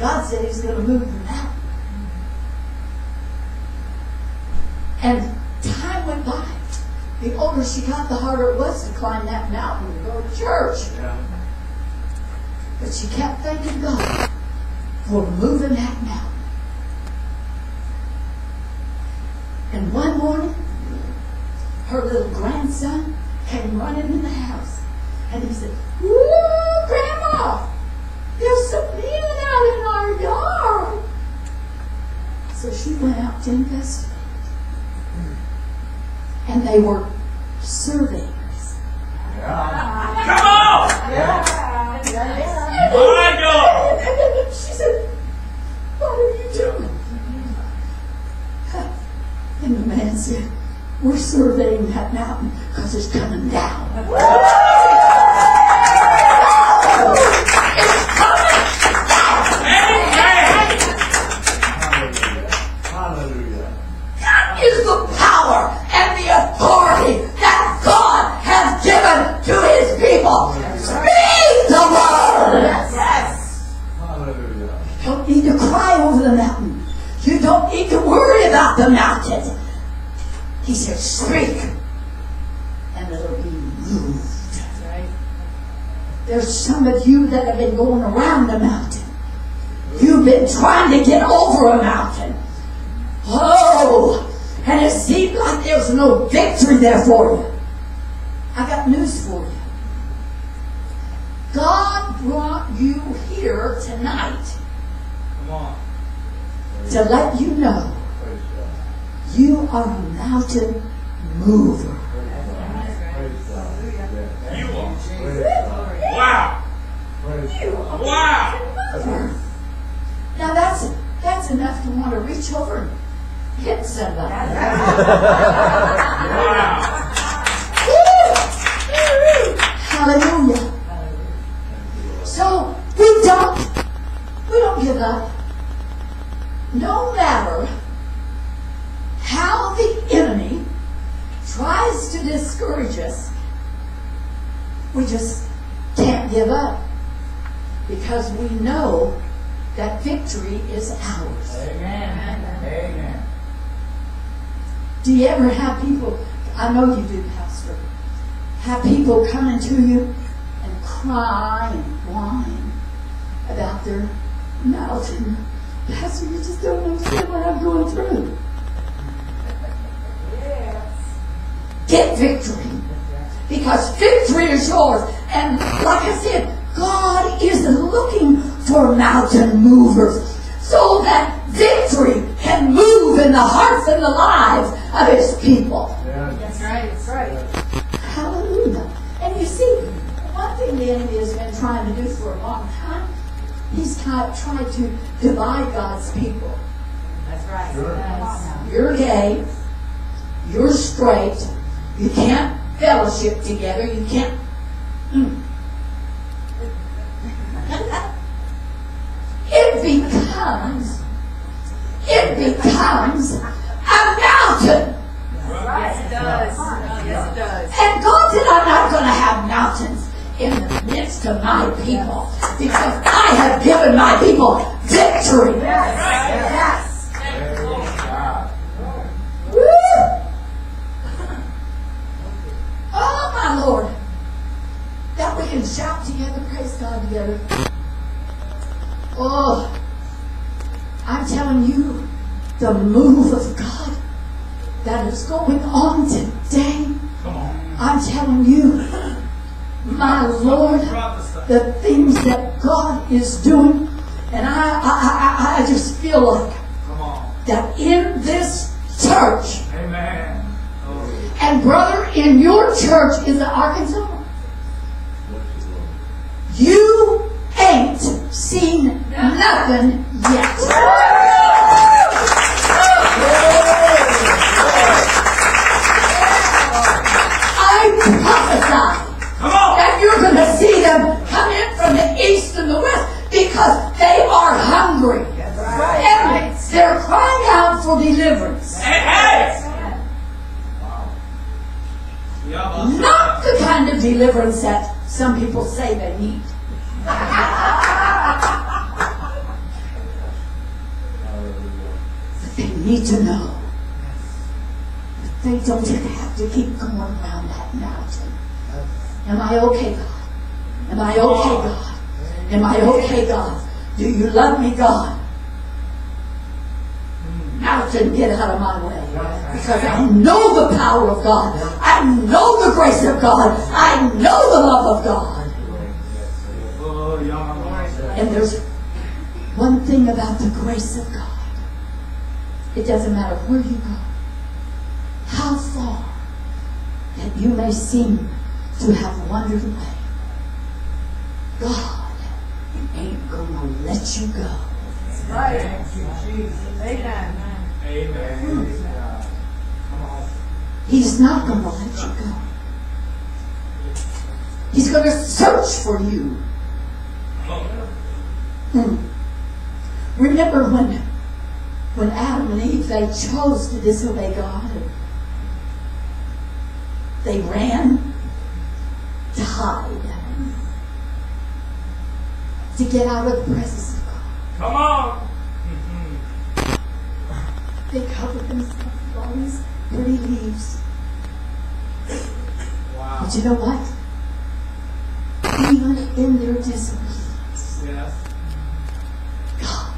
God said He's going to move the mountain. And time went by. The older she got, the harder it was to climb that mountain to go to church. Yeah. But she kept thanking God for moving that mountain. And one morning, her little grandson came running in the house. And he said, "Woo, Grandma, there's some men out in our yard." So she went out to investigate. And they were surveyors. Yeah. Come on! My God! And she said, "What are you doing?" And the man said, "We're surveying that mountain because it's coming down." It's coming down! Amen! Hallelujah. That is the power and the authority that God has given to His people. Speak the word! Yes. Hallelujah. You don't need to cry over the mountain. You don't need to worry about the mountain. He said, "Speak, and it'll be moved." That's right. There's some of you that have been going around the mountain. You've been trying to get over a mountain. Oh, and it seemed like there's no victory there for you. I got news for you. God brought you here tonight Come on. to let you know Praise God. you are a mountain mover. Praise God. Yeah. You are. Praise God. Wow. Praise You God. are a Wow. mountain mover. Now that's enough to want to reach over and hit somebody. Wow. Hallelujah. So we don't give up. No matter how the enemy tries to discourage us, we just can't give up because we know that victory is ours. Amen. Amen. Do you ever have people, I know you do, Pastor, have people coming to you and cry and whine about their mountain? Pastor, you just don't understand what I'm going through. Yes. Get victory. Because victory is yours. And like I said, God is looking for mountain movers so that victory can move in the hearts and the lives of His people. Yeah. That's right. That's right. Hallelujah. And you see, one thing the enemy has been trying to do for a long time, he's tried to divide God's people. That's right. Sure. Yes. You're gay. You're straight. You can't fellowship together. You can't. It becomes a mountain. Yes, it does. Yes, it does. And God said, "I'm not going to have mountains in the midst of my people because I have given my people victory." Yes. Praise God. Woo! Oh, my Lord. That we can shout together, praise God together. Oh, I'm telling you, the move of God that is going on today, Come on. I'm telling you, my Lord, Prophesy. the things that God is doing, and I just feel like Come on. that in this church, Amen. Oh. and brother, in your church in the Arkansas, you ain't seen nothing yet. I prophesy Come on. that you're going to see them come in from the east and the west because they are hungry. And they're crying out for deliverance. Hey, hey. Wow. Not the kind of deliverance that some people say they need. They need to know that they don't have to keep going around that mountain. Am I okay, God? Am I okay, God? Am I okay, God? Do you love me, God? Mountain, get out of my way. Because I know the power of God. I know the grace of God. I know the love of God. Oh, yeah. And there's one thing about the grace of God. It doesn't matter where you go, how far that you may seem to have wandered away. God ain't going to let you go. Right. Amen. Amen. Come on. He's not going to let you go. He's going to search for you. Remember when Adam and Eve, they chose to disobey God. And they ran to hide. To get out of the presence of God. Come on. They covered themselves with all these pretty leaves. Wow. But you know what? Even in their disobedience, Yes. God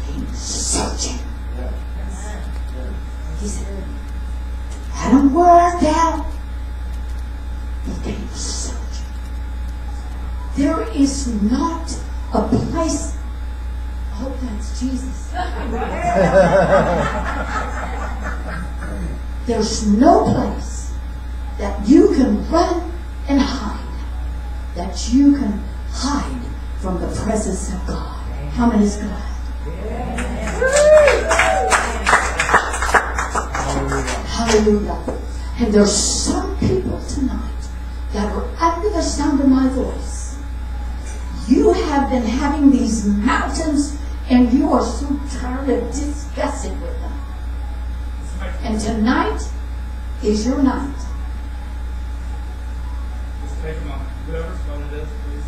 came searching. He said, Adam worked out. He came searching. There is not a place. I hope that's Jesus. There's no place that you can run and hide, that you can hide from the presence of God. How many is glad? Hallelujah. And there's some people tonight that are under the sound of my voice. You have been having these mountains and you are so tired and disgusted with them. And tonight is your night. Just take a moment. Whoever's phone it is, please.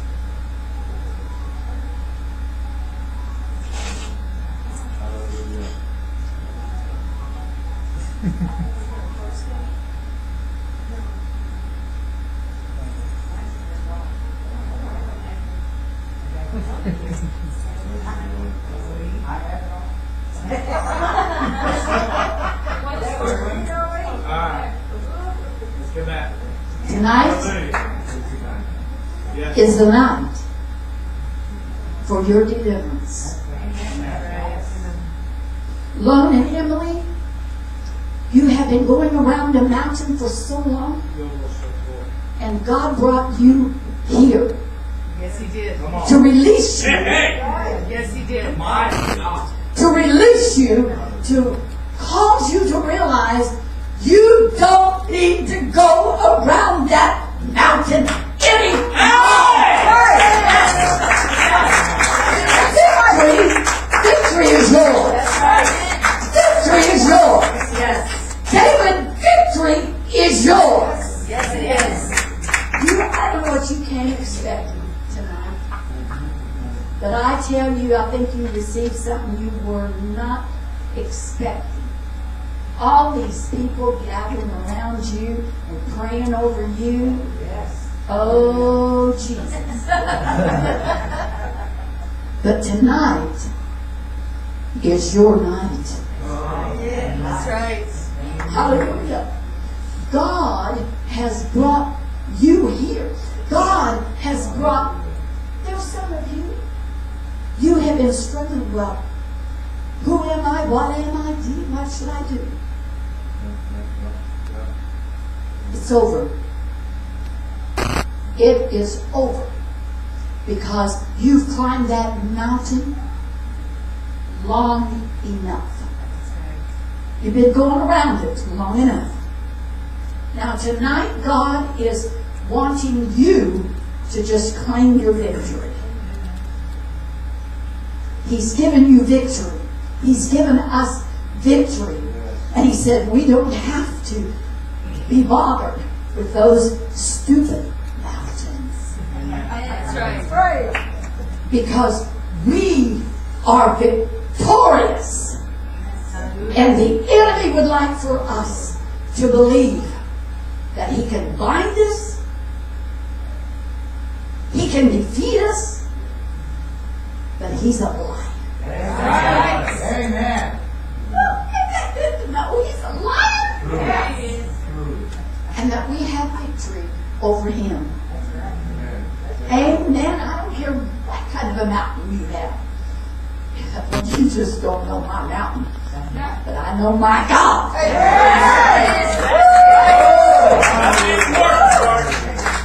Alright. Let's get back. Tonight Yes. is the night for your deliverance. Lone and Emily, you have been going around the mountain for so long, and God brought you here Yes, he did. Come on. to release you, Hey! Yes, he did. My God. to release you, to cause you to realize you don't need to go around that mountain anymore. Victory is yours. Victory is yours. Yes. David, victory is yours. Yes, it is. I don't know what you came expecting tonight. But I tell you, I think you received something you were not expecting. All these people gathering around you and praying over you. Yes. Oh, Jesus. But tonight is your night. That's right. Hallelujah. God has brought you here. God has brought, there's some of you, you have been struggling, well, who am I? What am I? What should I do? It's over. It is over. Because you've climbed that mountain long enough. You've been going around it long enough. Now tonight, God is wanting you to just claim your victory. He's given you victory. He's given us victory. And He said we don't have to be bothered with those stupid mountains. That's right. Because we are victorious And the enemy would like for us to believe that he can bind us, he can defeat us, but he's a liar. Amen. No, he's a liar. And that we have victory over him. Amen. I don't care what kind of a mountain you have. You just don't know my mountain. But I know my God.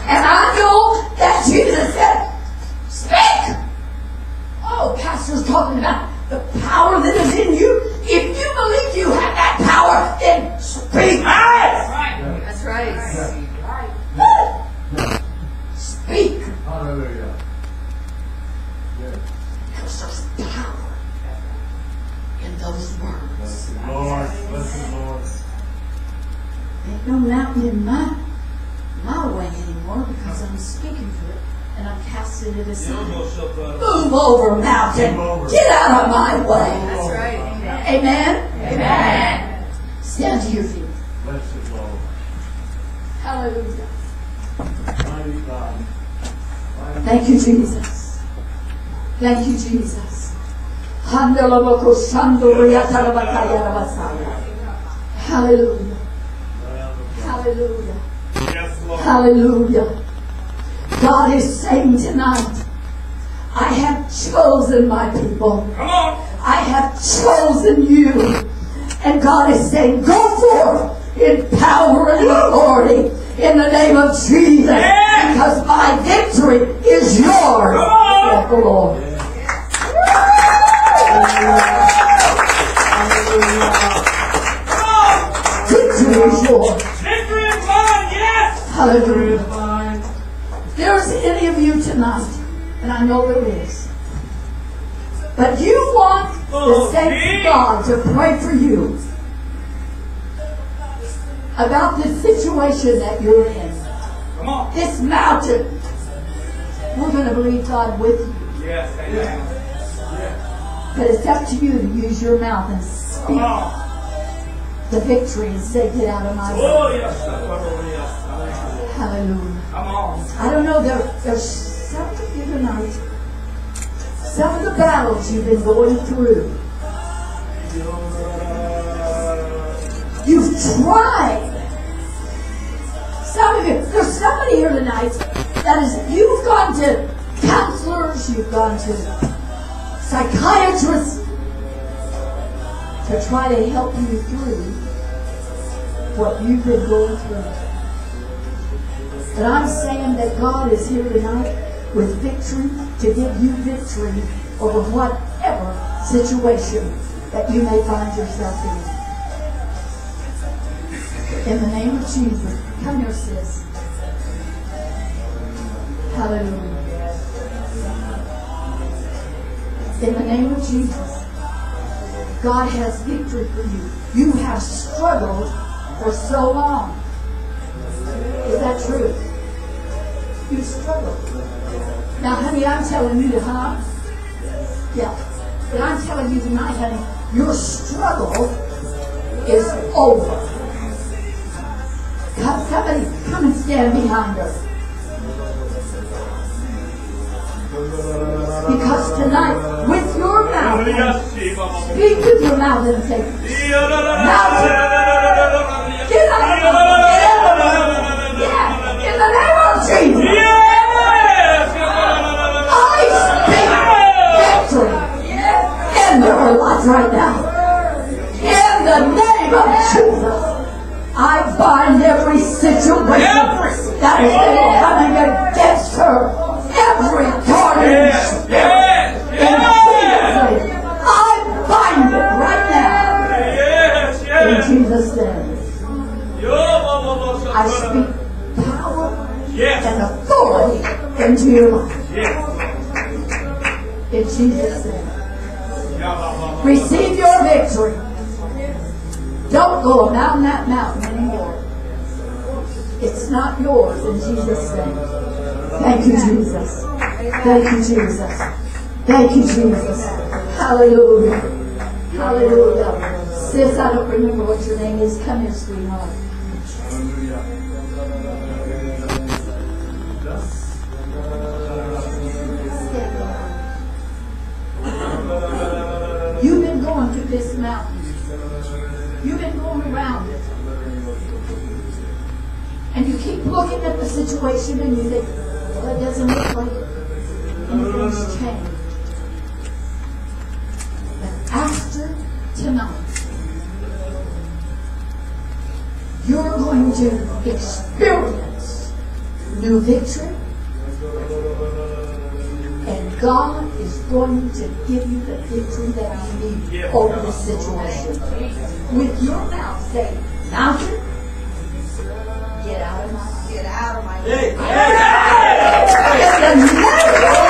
And I know that Jesus said, speak. Oh, pastor's talking about the power that is in you. If you believe you have that power, then speak. That's right. Speak. Hallelujah. Because there's power in those words. Lord, bless the Lord. Ain't no mountain in my way anymore because I'm speaking to it and I'm casting it aside. Move over, mountain. Get out of my way. That's right. Amen? Amen. Stand to your feet. Bless the Lord. Hallelujah. Mighty God. Thank you, Jesus. Thank you, Jesus. Hallelujah. Hallelujah. Yes, Lord. Hallelujah. God is saying tonight, I have chosen my people. Come on. I have chosen you. And God is saying, go forth in power and authority in the name of Jesus. Yeah. Because my victory is yours. Come on. Saith the Lord. Victory is yours. Victory is mine. Yes. Hallelujah. If there's any of you tonight, and I know there is, but you want the saints of God to pray for you about this situation that you're in, Come on. this mountain, we're going to believe God with you. Yes. Amen. But it's up to you to use your mouth and Come speak on. the victory and say, get out of my way. Oh, yes. Oh, yes. Hallelujah. Come on. I don't know, there's some of you tonight, some of the battles you've been going through, you've tried. Some of you, there's somebody here tonight that is, you've gone to counselors, you've gone to psychiatrists to try to help you through what you've been going through. But I'm saying that God is here tonight with victory to give you victory over whatever situation that you may find yourself in. In the name of Jesus. Come here, sis. Hallelujah. In the name of Jesus. God has victory for you. You have struggled for so long. Is that true? You struggled. Now, honey, I'm telling you, huh? Yeah. But I'm telling you tonight, honey, your struggle is over. Somebody come and stand behind her. Because tonight, with your mouth, speak with your mouth and say, mountain, get out of the way. Yeah, in the name of Jesus. I speak victory in your life right now. In the name of Jesus. I bind every situation that is coming against her. Every darting spirit. In Jesus' name. I bind it right now. In Jesus' name. I speak power and authority into your life. In Jesus' name. Receive your victory. Don't go down that mountain anymore. It's not yours in Jesus' name. Thank you, Jesus. Thank you, Jesus. Thank you, Jesus. Hallelujah. Hallelujah. Sis, I don't remember what your name is. Come here, sweetheart. You've been going through this mountain. You've been going around it. And you keep looking at the situation and you think, well, it doesn't look like anything's changed. But after tonight, you're going to experience new victory. And God is going to give you the victory that you need over the situation. With your mouth, say, mountain, get out of my life. Get out of my Hey, life. In the name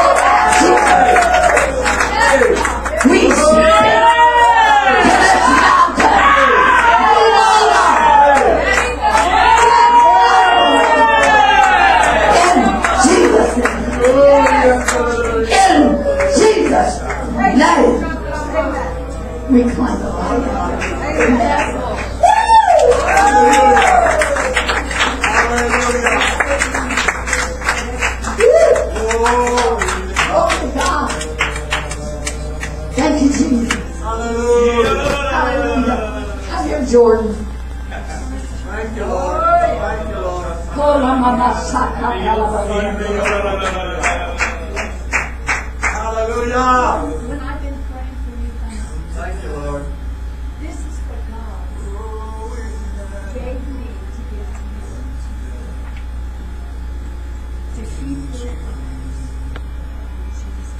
of Jesus, we speak to this mountain. In Jesus' name. In Jesus' name. Recline the light. Oh, God. Thank you, Jesus. Hallelujah. Come here, Jordan. Thank you, Lord. Thank you, Lord. Hallelujah.